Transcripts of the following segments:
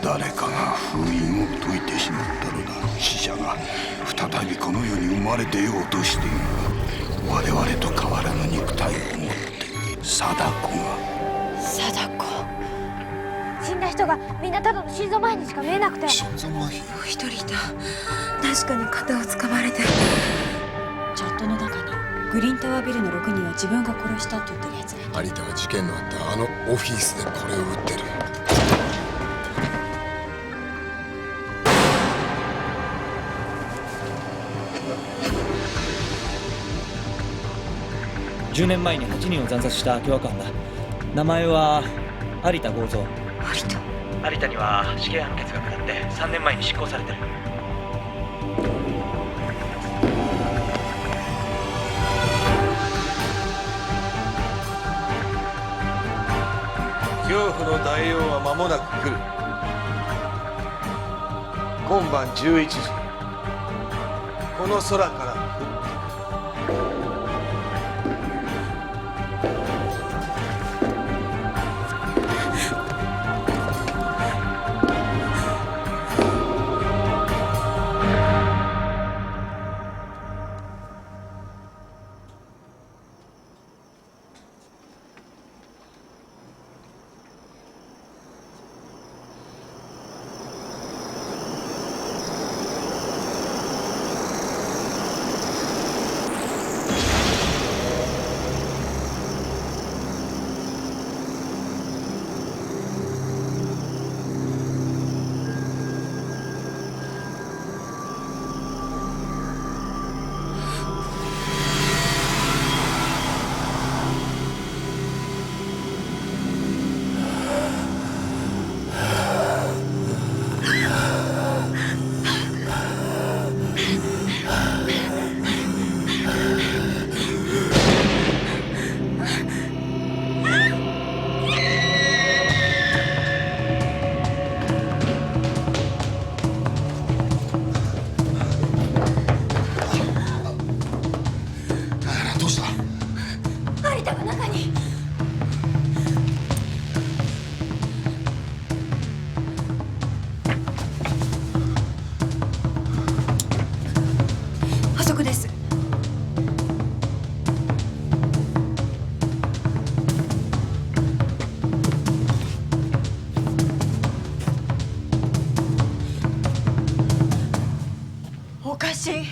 誰かが封印を解いてしまったのだ。死者が再びこの世に生まれ出ようとしている。我々と変わらぬ肉体を持って貞子が。貞子。死んだ人がみんなただの心臓麻痺にしか見えなくて。心臓麻痺。もう一人いた。確かに肩を掴まれて。チャットの中にグリーンタワービルの6人は自分が殺したって言ってるやつがい有田は事件のあったあのオフィスでこれを売ってる。10年前に8人を惨殺した凶悪犯だ。名前は有田剛三。有田には死刑判決が下って3年前に執行されてる。恐怖の大王は間もなく来る。今晩11時、この空から降って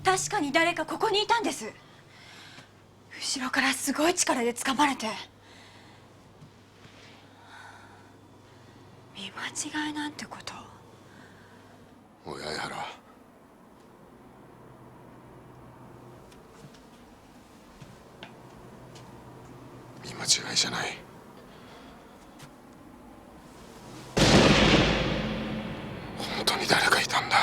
確かに誰かここにいたんです。後ろからすごい力で掴まれて。見間違いなんてこと。おい相原、見間違いじゃない。本当に誰かいたんだ。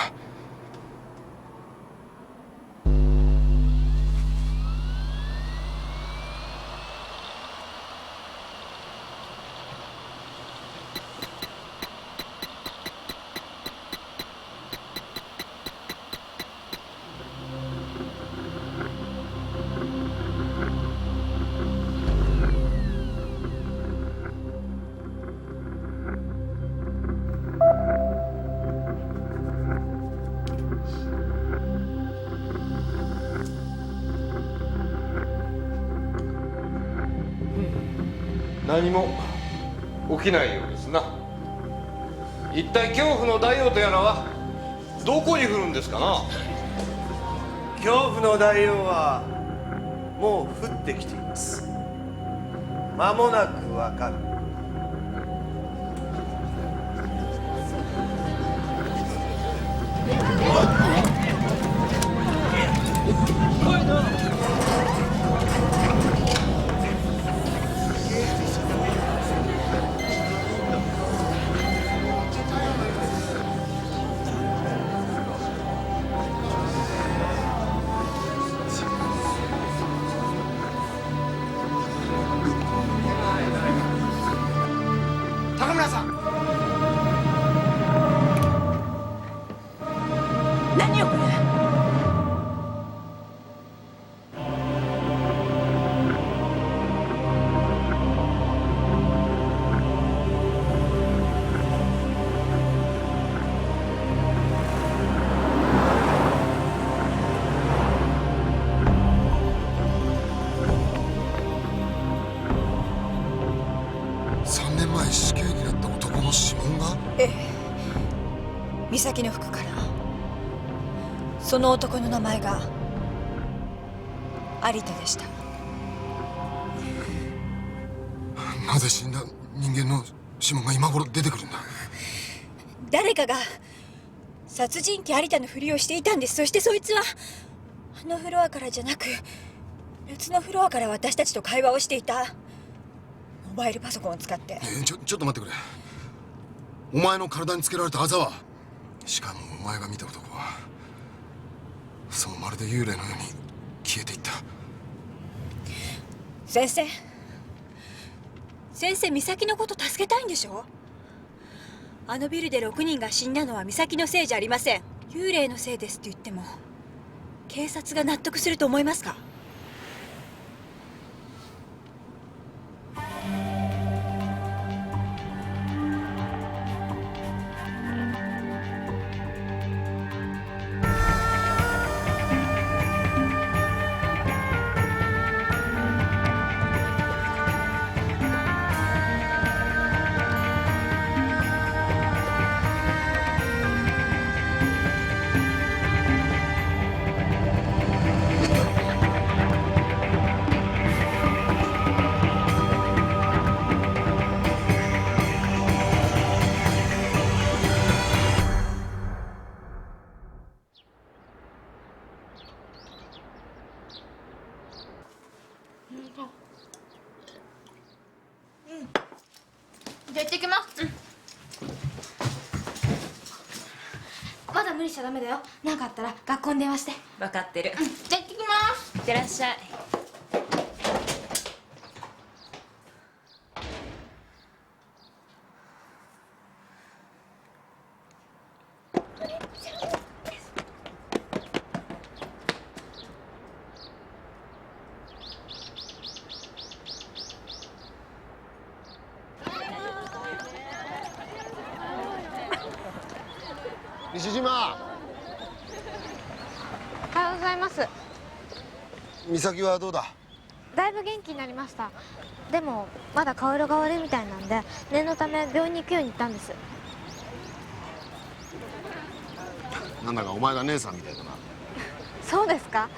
何も起きないようですな。一体恐怖の大王とやらはどこに降るんですかな。恐怖の大王はもう降ってきています。間もなくわかる。高村さん、何よこれ。その男の名前が有田でした。なぜ死んだ人間の指紋が今頃出てくるんだ。誰かが殺人鬼有田のふりをしていたんです。そしてそいつはあのフロアからじゃなく別のフロアから私たちと会話をしていた。モバイルパソコンを使って。ちょっと待ってくれ。お前の体につけられたあざは、しかもお前が見た男はそうまるで幽霊のように消えていった。先生、美咲のこと助けたいんでしょ。あのビルで6人が死んだのは美咲のせいじゃありません。幽霊のせいですって言っても警察が納得すると思いますか？じゃあ行ってきます。まだ無理しちゃダメだよ。なんかあったら学校に電話して。分かってる。じゃあ行ってきます。いってらっしゃい。西島、おはようございます。美咲はどうだ？だいぶ元気になりました。でもまだ顔色が悪いみたいなんで念のため病院に行くように言ったんです。なんだかお前が姉さんみたいだな。そうですか？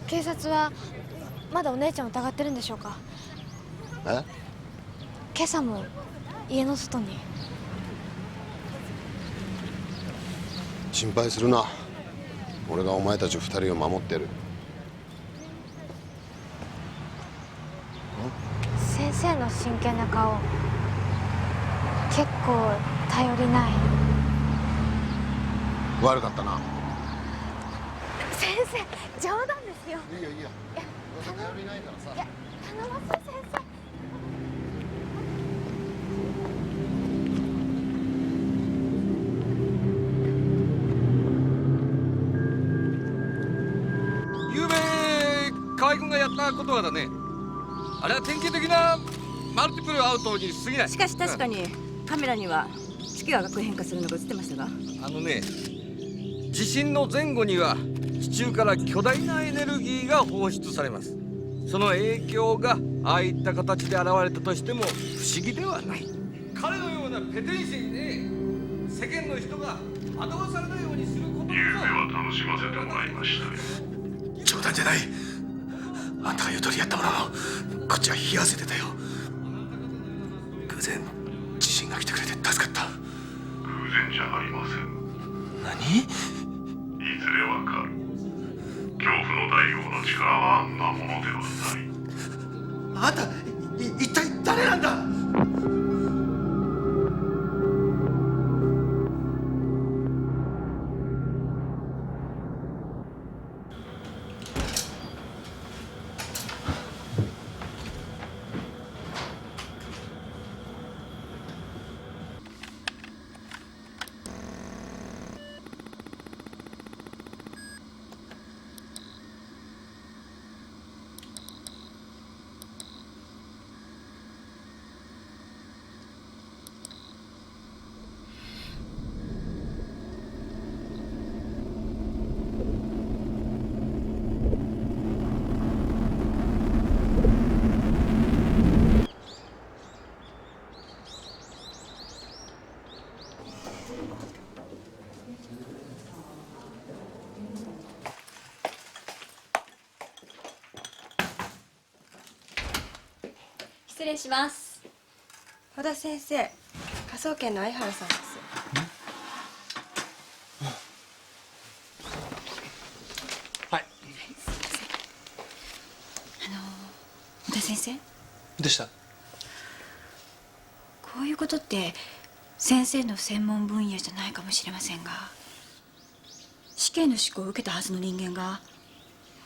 警察はまだお姉ちゃんを疑ってるんでしょうか？え？今朝も家の外に。心配するな。俺がお前たち二人を守ってる。先生の真剣な顔結構頼りない。悪かったな。先生冗談ですよ。いいよいいよ。頼りないからさ。いや頼ます先生。ゆうべ河合君がやったことはだね、あれは典型的なマルティプルアウトに過ぎない。しかし確かにカメラには月が赤く変化するのが映ってましたが。地震の前後には地中から巨大なエネルギーが放出されます。その影響がああいった形で現れたとしても不思議ではない。彼のようなペテン師にね、世間の人が惑わされないようにすることこそ。夕べは楽しませてもらいましたよ。冗談じゃない。あんたが言う通りやったものの、こっちは冷や汗出たよ。偶然地震が来てくれて助かった。偶然じゃありません。何？いずれわかる。恐怖の大王の力はあんなものではない。あんた一体誰なんだ？失礼します。和田先生、科捜研の相原さんです。はい。和田先生、どうした？こういうことって先生の専門分野じゃないかもしれませんが、死刑の執行を受けたはずの人間が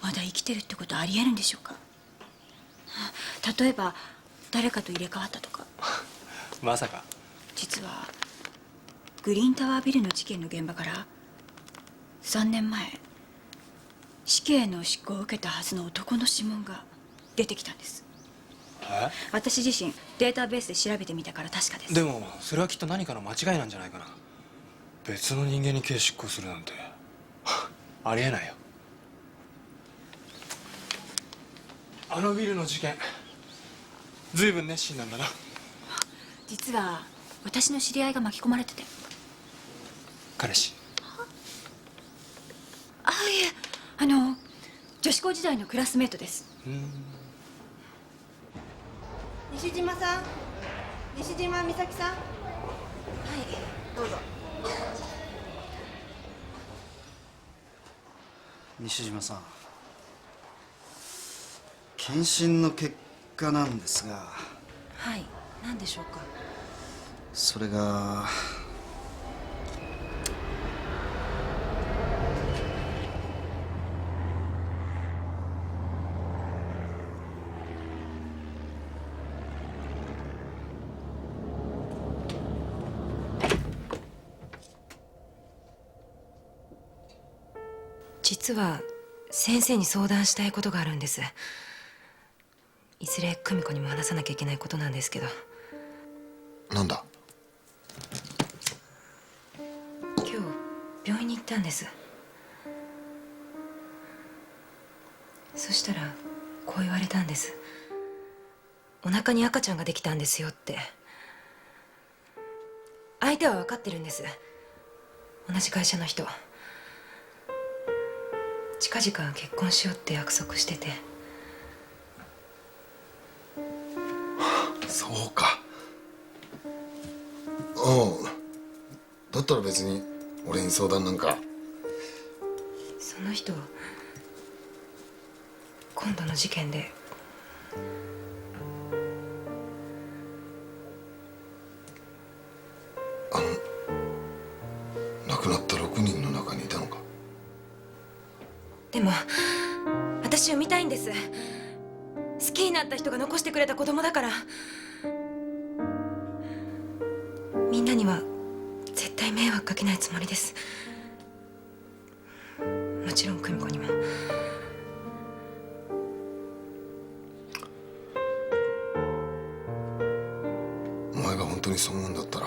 まだ生きてるってことはありえるんでしょうか？例えば誰かと入れ替わったとか。まさか。実はグリーンタワービルの事件の現場から3年前死刑の執行を受けたはずの男の指紋が出てきたんです。私自身データベースで調べてみたから確かです。でもそれはきっと何かの間違いなんじゃないかな。別の人間に刑執行するなんてありえないよ。あのビルの事件ずいぶん熱心なんだな。実は私の知り合いが巻き込まれてて。彼氏？あ、いえ、女子高時代のクラスメートです。西島さん、西島美咲さん。はい、どうぞ。西島さん、検診の結果なんですが。はい、何でしょうか？それが実は先生に相談したいことがあるんです。いずれ久美子にも話さなきゃいけないことなんですけど。なんだ？今日病院に行ったんです。そしたらこう言われたんです。お腹に赤ちゃんができたんですよって。相手は分かってるんです。同じ会社の人。近々結婚しようって約束してて。そうか。うん。だったら別に俺に相談なんか。その人今度の事件で亡くなった6人の中にいたのか？でも私産みたいんです。好きになった人が残してくれた子供だから。みんなには絶対迷惑かけないつもりです。もちろん久美子にも。お前が本当にそう思うんだったら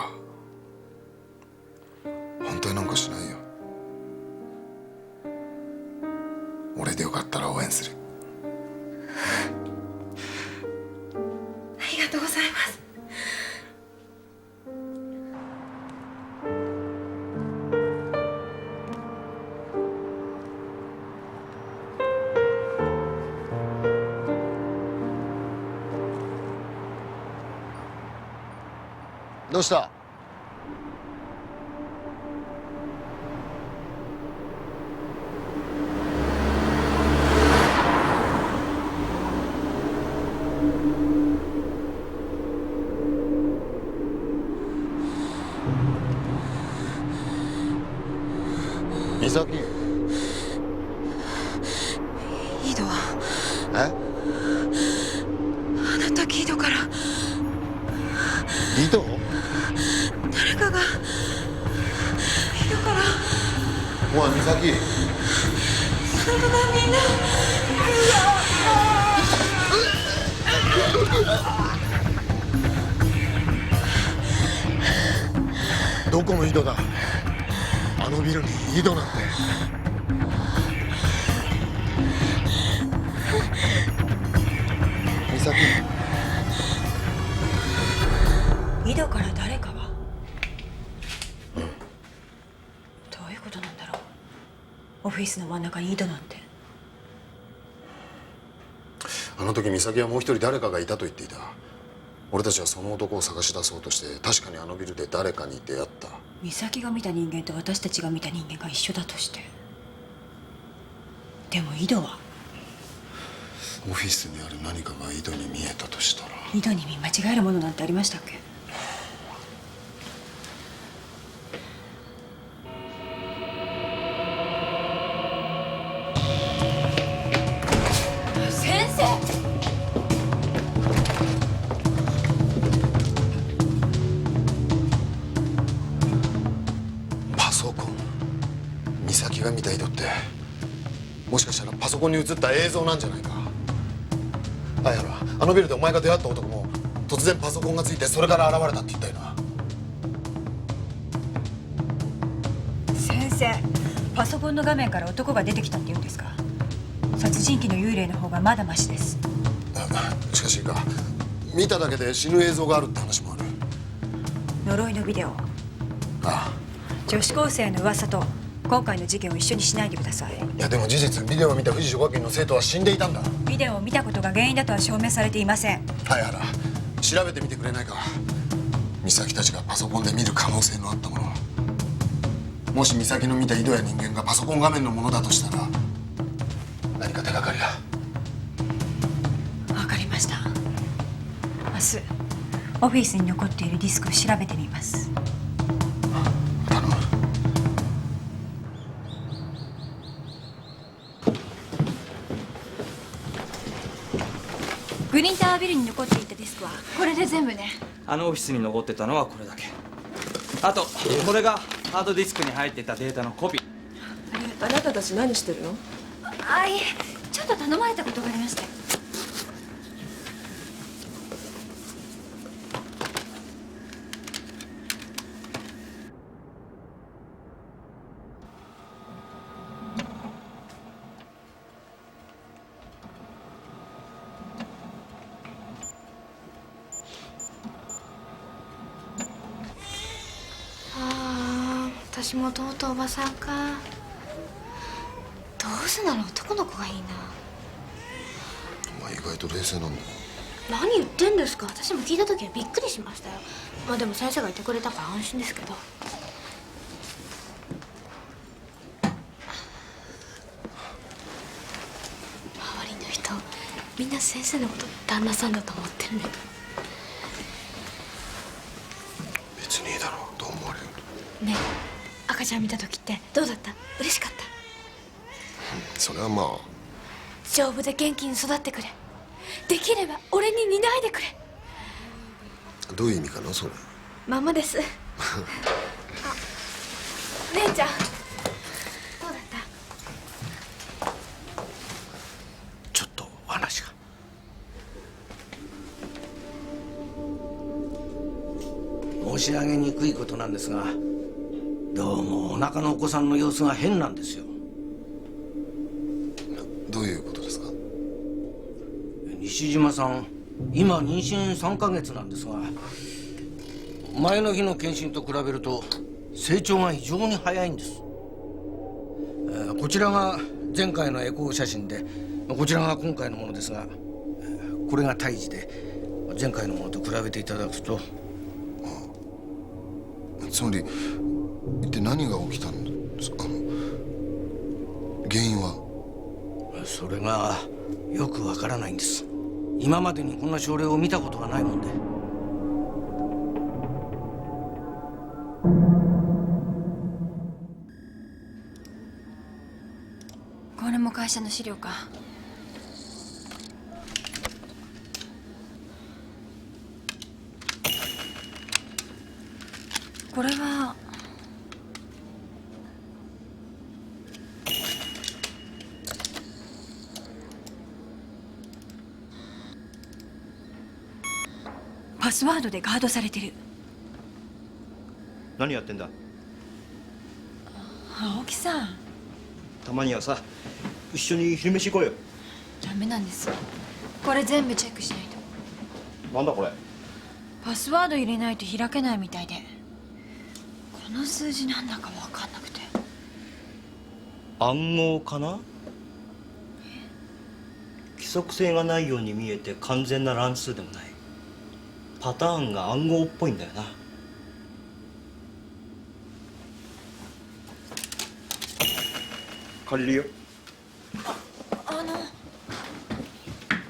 反対なんかしないよ。俺でよかったら応援する。ありがとうございます。どうした？美咲。井戸。え？あの時井戸から。井戸？誰かが井戸から。おい美咲。そんなみんな。どこの井戸だ？あのビルに井戸なんて。美咲。井戸から誰かが。どういうことなんだろう。オフィスの真ん中に井戸なんて。あの時美咲はもう一人誰かがいたと言っていた。俺たちはその男を探し出そうとして確かにあのビルで誰かに出会った。美咲が見た人間と私たちが見た人間が一緒だとして。でも井戸はオフィスにある何かが井戸に見えたとしたら。井戸に見間違えるものなんてありましたっけ？先生！パソコン。美咲が見た井戸ってもしかしたらパソコンに映った映像なんじゃないか。あやら、あのビルでお前が出会った男も突然パソコンがついてそれから現れたって言ったよな。先生、パソコンの画面から男が出てきたって言うんですか？殺人鬼の幽霊の方がまだマシです。しかしいいか、見ただけで死ぬ映像があるって話もある。呪いのビデオ。ああ。女子高生の噂と今回の事件を一緒にしないでください。いやでも事実、ビデオを見た富士女学院の生徒は死んでいたんだ。ビデオを見たことが原因だとは証明されていません。はい原、調べてみてくれないか。美咲たちがパソコンで見る可能性のあったもの。もし美咲の見た井戸や人間がパソコン画面のものだとしたら何か手がかりが。わかりました。明日オフィスに残っているディスクを調べてみます。頼む。グリーンタワービルに残っていたディスクはこれで全部ね。あのオフィスに残ってたのはこれだけ。あとこれがハードディスクに入ってたデータのコピー。あなたたち何してるの？いえ、ちょっと頼まれたことがありまして。私もとうとうおばさんか。どうせなら男の子がいいな。お前意外と冷静なんだ。何言ってんですか。私も聞いた時はびっくりしましたよ。まあでも先生がいてくれたから安心ですけど。周りの人みんな先生のこと旦那さんだと思ってるね。別にいいだろう、どう思われようと。ねえ、赤ちゃん見た時ってどうだった？嬉しかった？それはまあ。丈夫で元気に育ってくれ。できれば俺に似ないでくれ。どういう意味かなそれ。まんまです。あ、姉ちゃんどうだった？ちょっとお話が。申し上げにくいことなんですが、どうもお腹のお子さんの様子が変なんですよ。どういうことですか？西島さん、今妊娠3ヶ月なんですが、前の日の検診と比べると成長が非常に早いんです。こちらが前回のエコー写真で、こちらが今回のものですが、これが胎児で前回のものと比べていただくと。つまり一体何が起きたんですか？原因は？それがよくわからないんです。今までにこんな症例を見たことがないもんで。これも会社の資料か。これはパスワードでガードされてる。何やってんだ？青木さん、たまにはさ、一緒に昼飯行こうよ。ダメなんです。これ全部チェックしないと。なんだこれ？パスワード入れないと開けないみたいで、この数字なんだか分かんなくて。暗号かな？規則性がないように見えて完全な乱数でもない。パターンが暗号っぽいんだよな。借りるよ。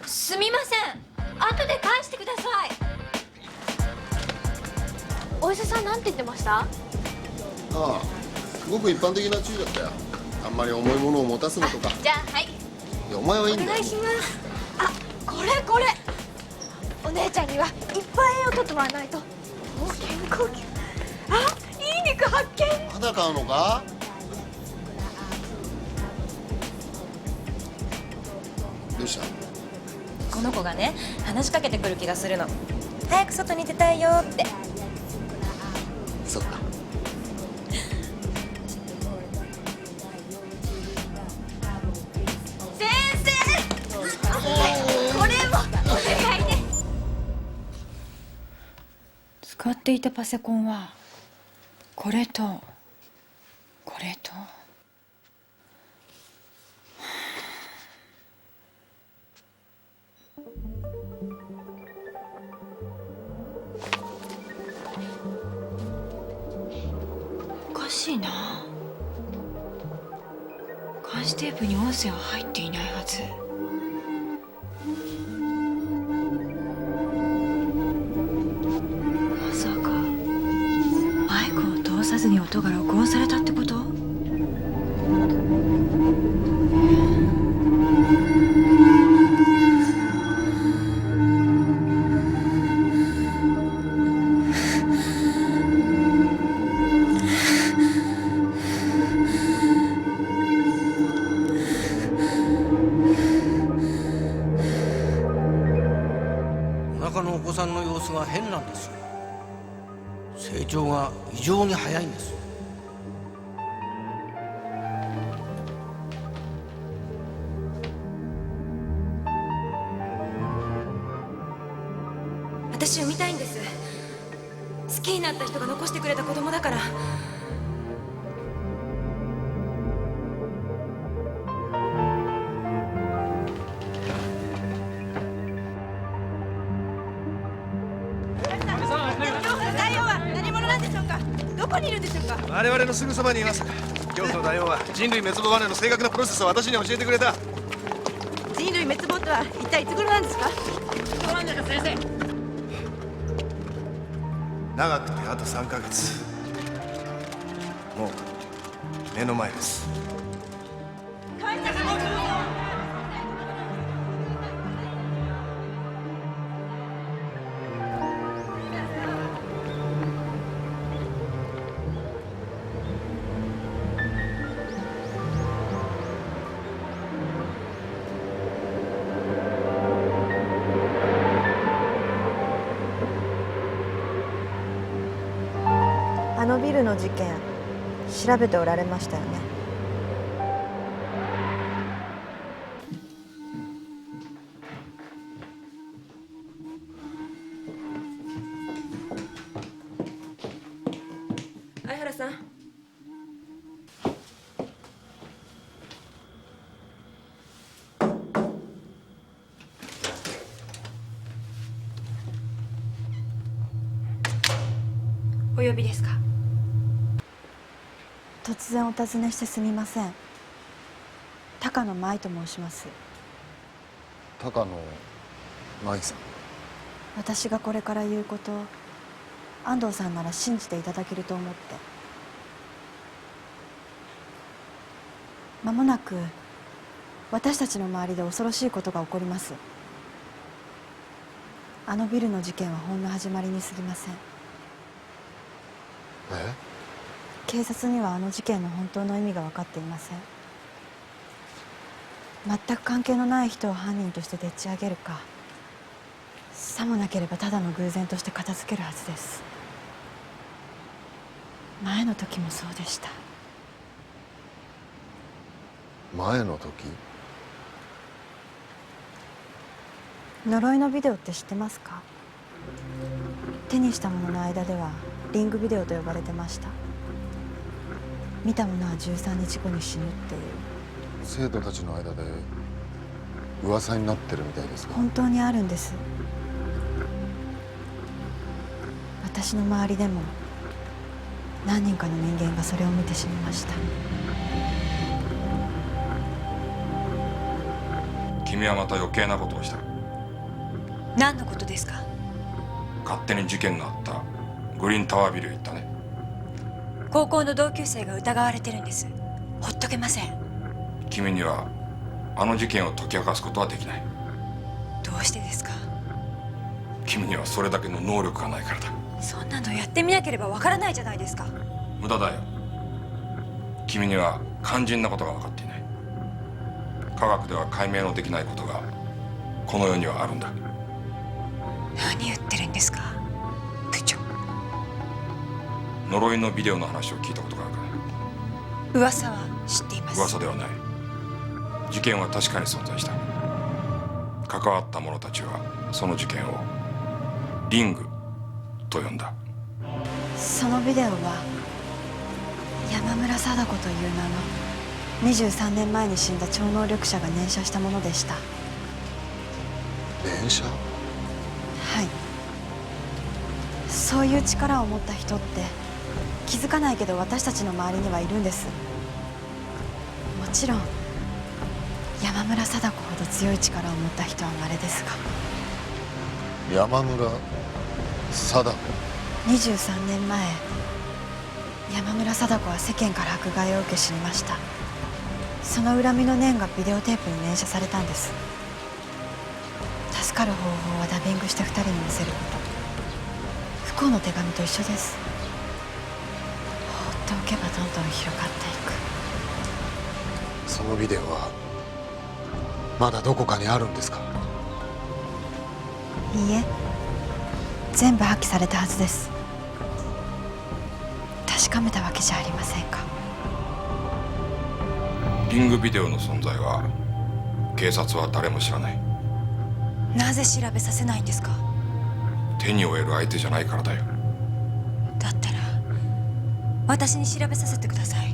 すみません、後で返してください。お医者さんなんて言ってました？ああ、ごく一般的な注意だったよ。あんまり重いものを持たすのとか。じゃあはい、いや、お前はいいんだよ。お願いします。あ、これお姉ちゃんにはいっぱい栄養取ってもらわないと。もう健康球。あ、いい肉発見。まだ買うのか？どうした？この子がね、話しかけてくる気がするの。早く外に出たいよって。そっか。先生、これもお願いね。使っていたパソコンはこれとこれと。おかしいな。監視テープに音声は入っていないはず。まさかマイクを通さずに音が録音されたってこと？お腹のお子さんの様子が変なんですよ。成長が異常に早いんです。私産みたいんです。好きになった人が残してくれた子供だから。我々のすぐそばにいます。恐怖の大王は人類滅亡までの正確なプロセスを私に教えてくれた。人類滅亡とは一体いつ頃なんですか？そうなんですか、先生。長くてあと3ヶ月。もう目の前です。あのビルの事件調べておられましたよね。相原さん。お呼びですか？突然お尋ねしてすみません。高野舞と申します。高野舞さん。私がこれから言うこと安藤さんなら信じていただけると思って。間もなく私たちの周りで恐ろしいことが起こります。あのビルの事件はほんの始まりに過ぎません。警察にはあの事件の本当の意味が分かっていません。全く関係のない人を犯人としてでっち上げるか、さもなければただの偶然として片付けるはずです。前の時もそうでした。前の時？呪いのビデオって知ってますか？手にした者の間ではリングビデオと呼ばれてました。見た者は13日後に死ぬっていう。生徒たちの間で噂になってるみたいですが。本当にあるんです。私の周りでも何人かの人間がそれを見て死にました。君はまた余計なことをした。何のことですか？勝手に事件のあったグリーンタワービルへ行ったね。高校の同級生が疑われてるんです。ほっとけません。君にはあの事件を解き明かすことはできない。どうしてですか？君にはそれだけの能力がないからだ。そんなのやってみなければわからないじゃないですか。無駄だよ。君には肝心なことが分かっていない。科学では解明のできないことがこの世にはあるんだ。何言ってるんですか、部長。呪いのビデオの話を聞いたことがあるかね。噂は知っています。噂ではない。事件は確かに存在した。関わった者たちはその事件をリングと呼んだ。そのビデオは山村貞子という名の23年前に死んだ超能力者が念写したものでした。念写？はい。そういう力を持った人って気づかないけど私たちの周りにはいるんです。もちろん山村貞子ほど強い力を持った人は稀ですが。山村貞子。23年前山村貞子は世間から迫害を受け死にました。その恨みの念がビデオテープに念写されたんです。助かる方法はダビングして2人に見せること。不幸の手紙と一緒です。放っておけばどんどん広がっていく。そのビデオはまだどこかにあるんですか？いいえ、全部破棄されたはずです。確かめたわけじゃありませんか。リングビデオの存在は警察は誰も知らない。なぜ調べさせないんですか？手に負える相手じゃないからだよ。だったら私に調べさせてください。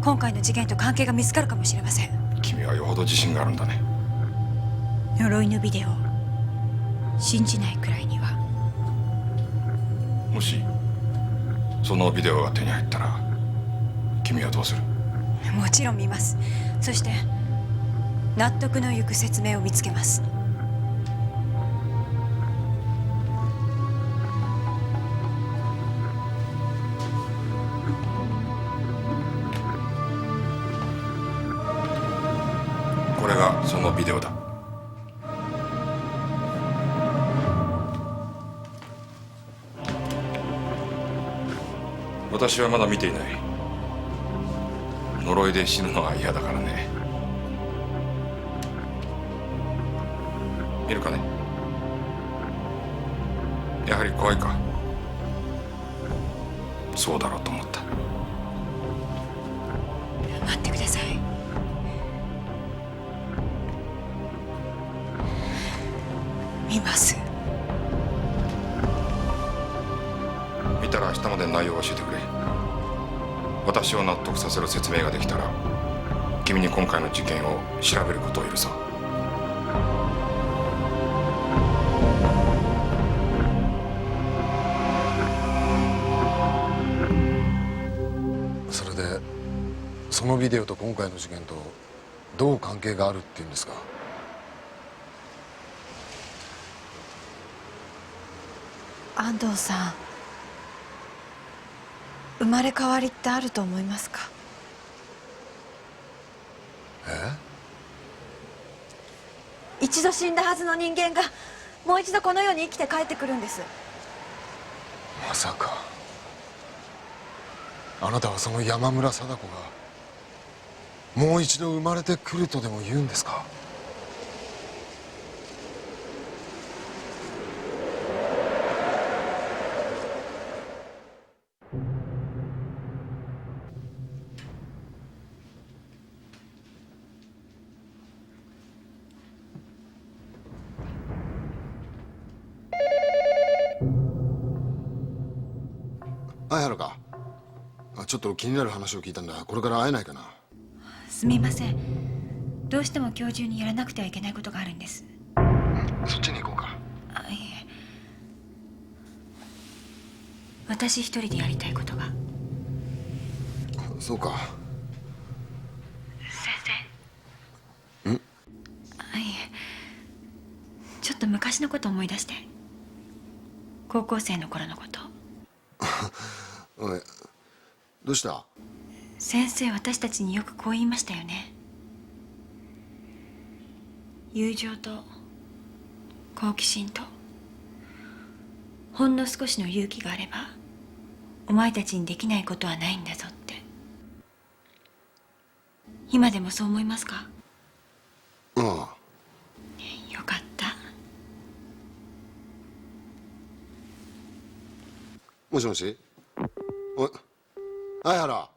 今回の事件と関係が見つかるかもしれません。君はよほど自信があるんだね。呪いのビデオ信じないくらいには。もしそのビデオが手に入ったら君はどうする？もちろん見ます。そして納得のいく説明を見つけます。これがそのビデオだ。私はまだ見ていない。呪いで死ぬのは嫌だからね。見るかね。やはり怖いか。そうだろうと思った。待ってください。見ます。見たら明日まで内容を教えてくれ。私を納得させる説明ができたら君に今回の事件を調べることを許そう。それでそのビデオと今回の事件とどう関係があるっていうんですか？安藤さん、生まれ変わりってあると思いますか？一度死んだはずの人間がもう一度この世に生きて帰ってくるんです。まさかあなたはその山村貞子がもう一度生まれてくるとでも言うんですか？相原か。ちょっと気になる話を聞いたんだ。これから会えないかな？すみません。どうしても今日中にやらなくてはいけないことがあるんです。そっちに行こうか。い私一人でやりたいことが。そうか。先生。はい、ちょっと昔のこと思い出して。高校生の頃のこと。おい、どうした？先生、私たちによくこう言いましたよね。友情と好奇心とほんの少しの勇気があればお前たちにできないことはないんだぞって。今でもそう思いますか？ああ。よかった。もしもし。おい、相原。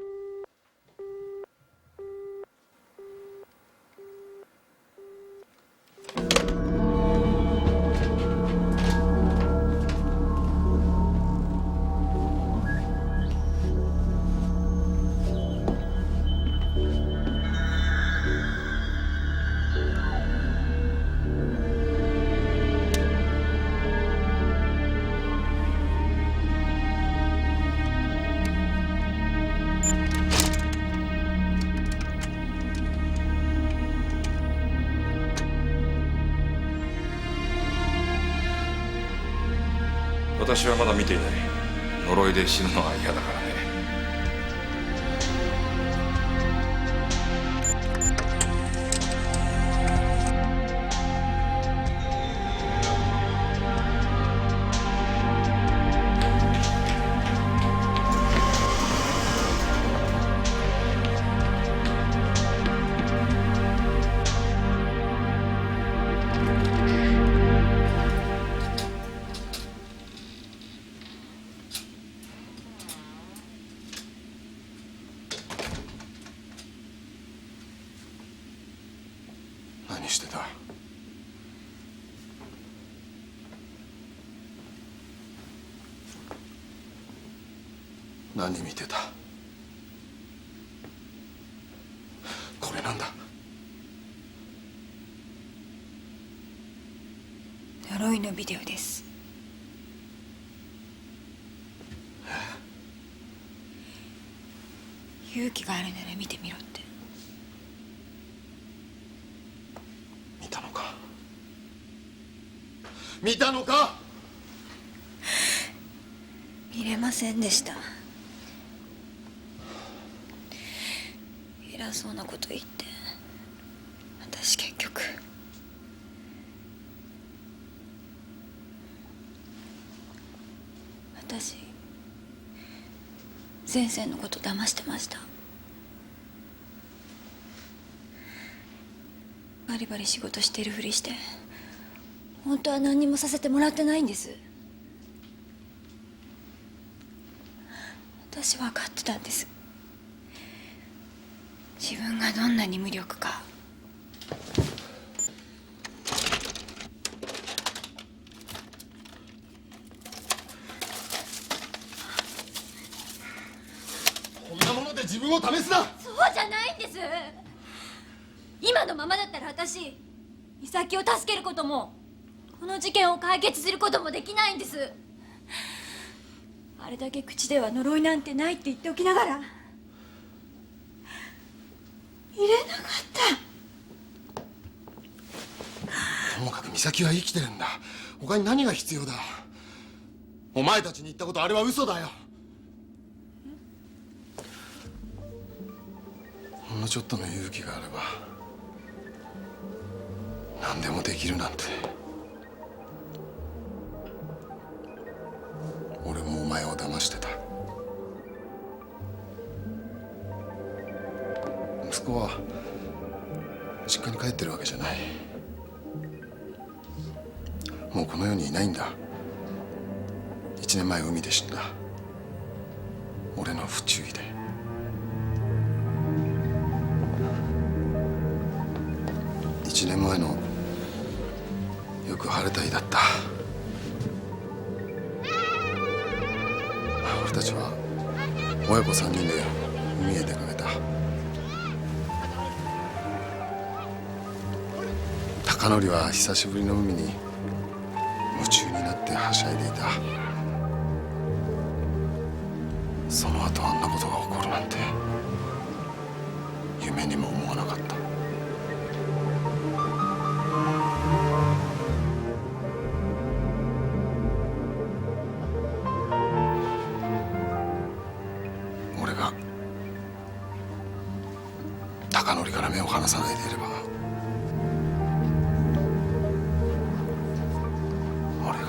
私はまだ見ていない。呪いで死ぬのは嫌だからね。何してた？何見てた？これなんだ？呪いのビデオです。勇気があるなら見てみろって。見たのか？見たのか？見れませんでした。偉そうなこと言って私結局先生のこと騙してました。バリバリ仕事してるふりして本当は何にもさせてもらってないんです。私分かってたんです。自分がどんなに無力か。こんなもので自分を試すな。そうじゃないんです。今のままだったら私美咲を助けることもこの事件を解決することもできないんです。あれだけ口では呪いなんてないって言っておきながら入れなかった。ともかく美咲は生きてるんだ。他に何が必要だ。お前たちに言ったことあれは嘘だよ。ほんのちょっとの勇気があれば何でもできるなんて。俺もお前を騙してた。息子は実家に帰ってるわけじゃない。もうこの世にいないんだ。1年前海で死んだ。俺の不注意で。1年前のよく晴れた日だった。俺たちは親子3人で海へ出かけた。貴則は久しぶりの海に夢中になってはしゃいでいた。その後あんなことが起こるなんて夢にも思わなかった。俺が貴教から目を離さないでいれば、俺が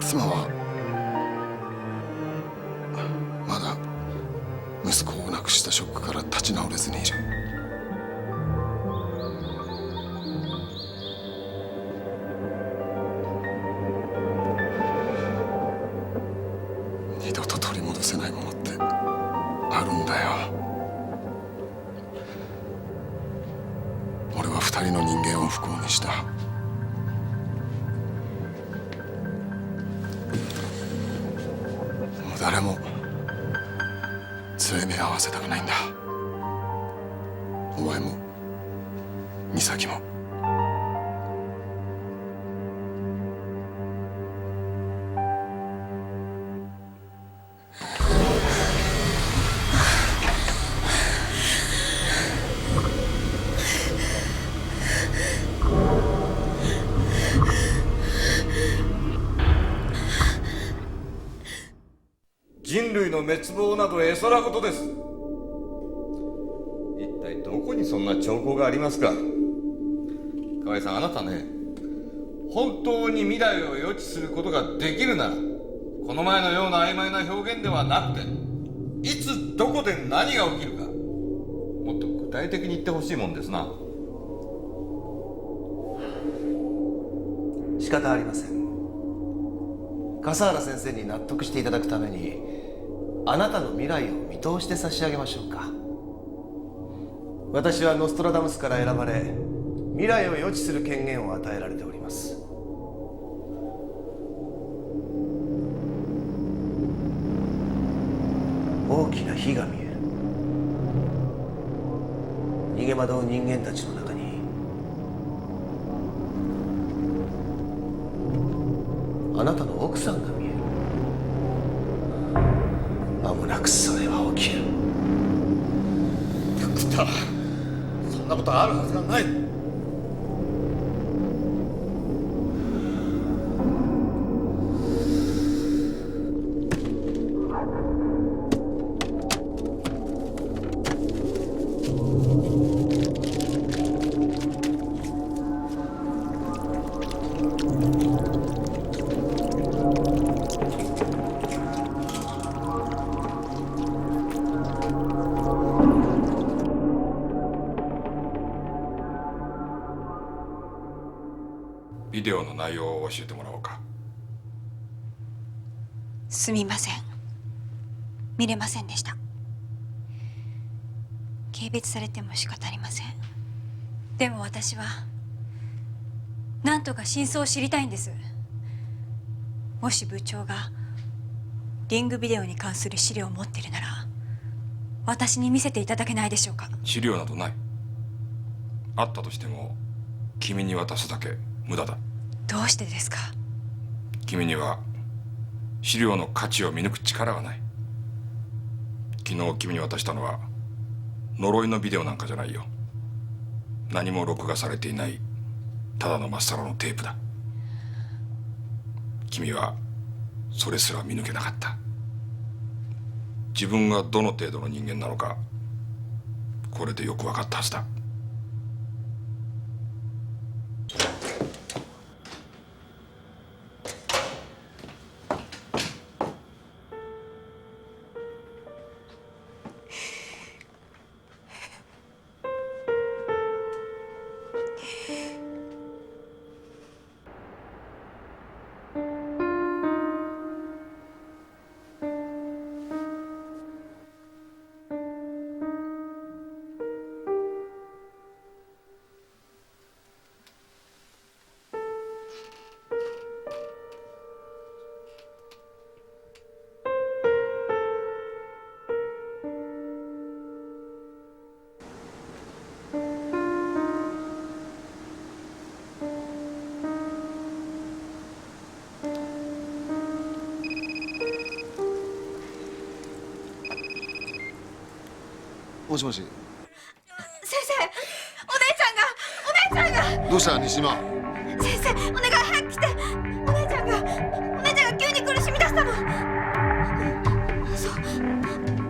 妻はまだ息子を亡くしたショックから立ち直れずにいる。二度と取り戻せないものってあるんだよ。俺は二人の人間を不幸にした。誰も連れ目合わせたくないんだ。お前も美咲も。人類の滅亡など絵空事です。一体どこにそんな兆候がありますか。河合さん、あなたね、本当に未来を予知することができるなら、この前のような曖昧な表現ではなくて、いつどこで何が起きるか、もっと具体的に言ってほしいもんですな。仕方ありません。笠原先生に納得していただくために、あなたの未来を見通して差し上げましょうか。私はノストラダムスから選ばれ、未来を予知する権限を与えられております。大きな火が見える。逃げ惑う人間たちの中に、あなたの奥さんが見える。間もなくそれは起きる。ドクター、そんなことあるはずがない。ビデオの内容を教えてもらおうか。すみません、見れませんでした。軽蔑されても仕方ありません。でも私は何とか真相を知りたいんです。もし部長がリングビデオに関する資料を持ってるなら、私に見せていただけないでしょうか。資料などない。あったとしても君に渡すだけ無駄だ。どうしてですか。君には資料の価値を見抜く力がない。昨日君に渡したのは呪いのビデオなんかじゃないよ。何も録画されていないただのまっさらのテープだ。君はそれすら見抜けなかった。自分がどの程度の人間なのか、これでよく分かったはずだ。もしもし。先生、お姉ちゃんがどうした西島？先生、お願い早く来て。お姉ちゃんが急に苦しみ出したの。そう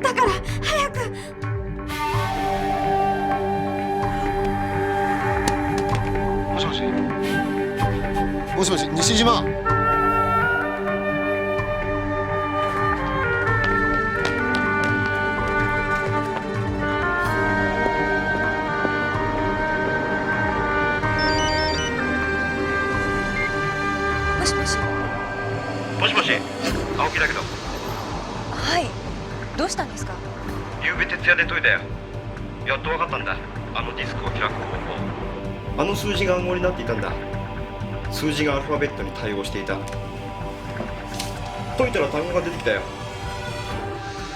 だから早く。もしもし。もしもし、西島。もしもし。もしもし、青木だけど。はい、どうしたんですか？ゆうべ徹夜で解いたよ。やっと分かったんだ、あのディスクを開く方法。あの数字が暗号になっていたんだ。数字がアルファベットに対応していた。解いたら単語が出てきたよ。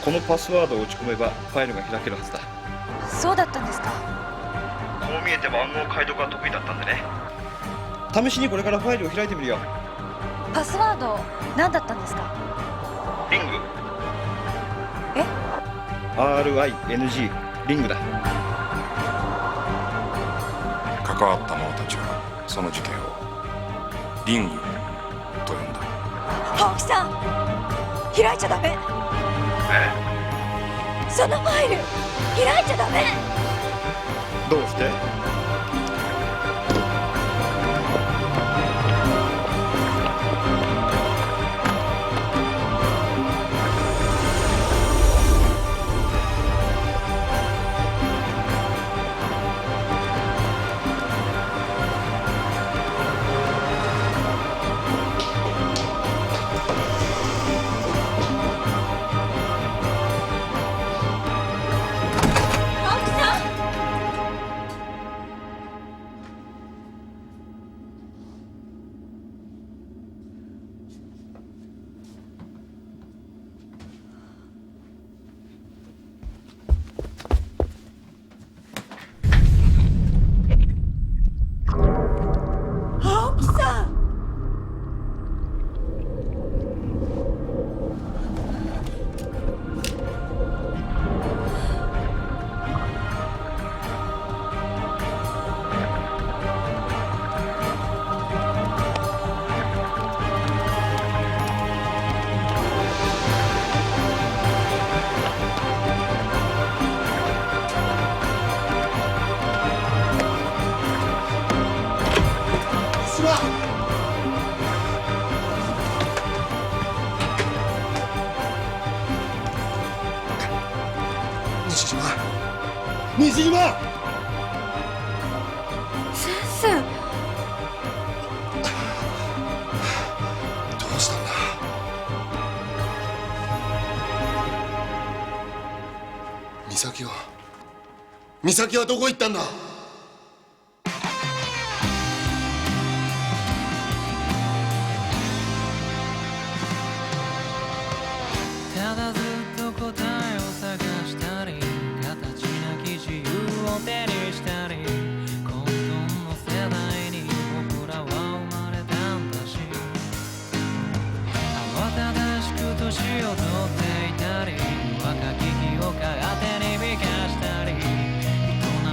このパスワードを打ち込めばファイルが開けるはずだ。そうだったんですか。こう見えても暗号解読が得意だったんでね。試しにこれからファイルを開いてみるよ。パスワード何だったんですか？リング。え？ RING、リングだ。関わった者たちはその事件をリングと呼んだ。青木さん、開いちゃダメ。そのファイル開いちゃダメ。どうして？青木さん。西島。西島。先生。どうしたんだ。美咲はどこ行ったんだ。ただずっと答えを探したり、形なき自由を手にしたり、混沌の世代に僕らは生まれたんだし、慌ただしく年を取っていたり、若き日を勝手に美化したり、営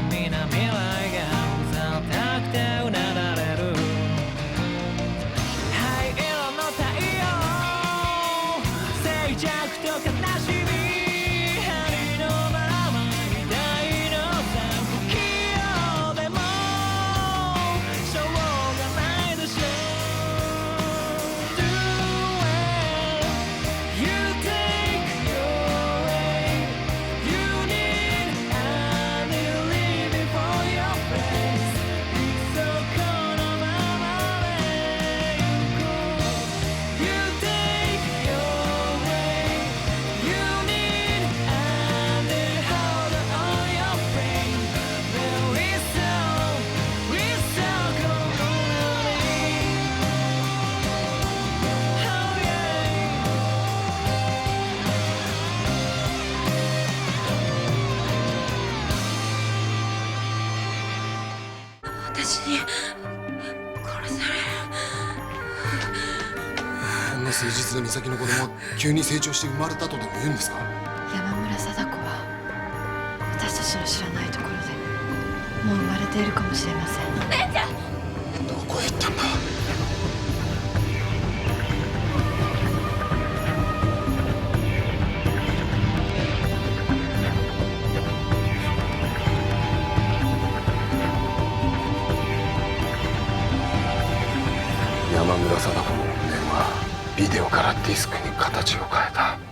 みな未来がうざったくてうなだれる灰色の太陽、静寂と悲しみ、針のばらまいたいのさ、不器用でもしょうがないでしょ。 Do it, you take your way, you need and you leave it for your place, いっそこのままで行こう。 You take your way, you need and you hold all your pain, there is so, is so cold oh yeah. 私に殺される。こんな誠実な美咲の子供は急に成長して生まれたとでも言うんですか。山村貞子は私たちの知らないところでもう生まれているかもしれません。お姉ちゃん、どこへ行ったんだ。山村貞子の怨念はビデオからディスクに形を変えた。